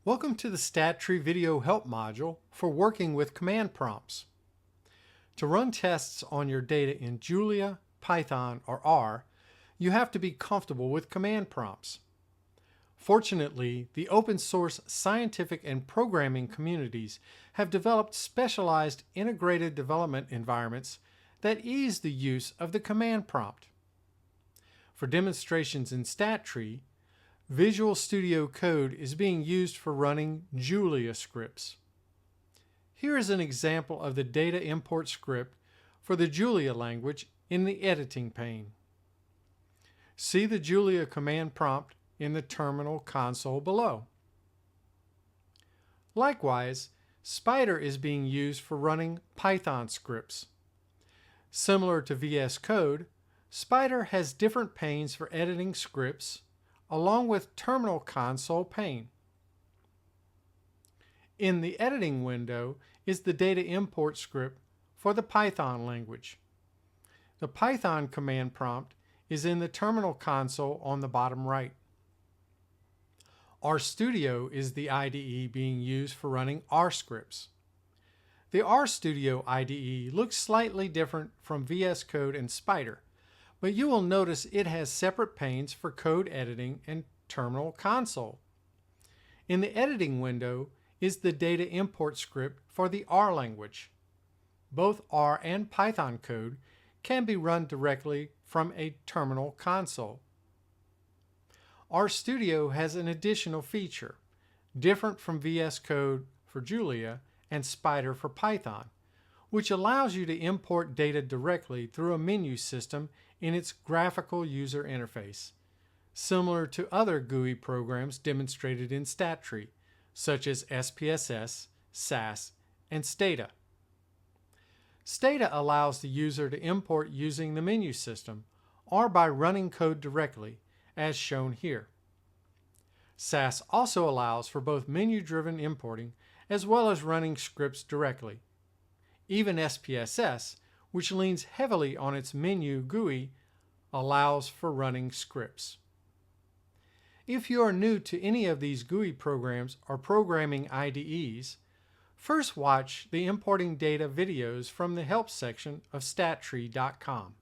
Welcome to the StatTree Video Help module for working with command prompts. To run tests on your data in Julia, Python, or R, you have to be comfortable with command prompts. Fortunately, the open source scientific and programming communities have developed specialized integrated development environments that ease the use of the command prompt. For demonstrations in StatTree, Visual Studio Code is being used for running Julia scripts. Here is an example of the data import script for the Julia language in the editing pane. See the Julia command prompt in the terminal console below. Likewise, Spyder is being used for running Python scripts. Similar to VS Code, Spyder has different panes for editing scripts along with terminal console pane. In the editing window is the data import script for the Python language. The Python command prompt is in the terminal console on the bottom right. RStudio is the IDE being used for running R scripts. The RStudio IDE looks slightly different from VS Code and Spyder, but you will notice it has separate panes for code editing and terminal console. In the editing window is the data import script for the R language. Both R and Python code can be run directly from a terminal console. RStudio has an additional feature, different from VS Code for Julia and Spyder for Python, which allows you to import data directly through a menu system in its graphical user interface, similar to other GUI programs demonstrated in StatTree, such as SPSS, SAS, and Stata. Stata allows the user to import using the menu system or by running code directly, as shown here. SAS also allows for both menu-driven importing as well as running scripts directly. Even SPSS, which leans heavily on its menu GUI, allows for running scripts. If you are new to any of these GUI programs or programming IDEs, first watch the importing data videos from the help section of stattree.com.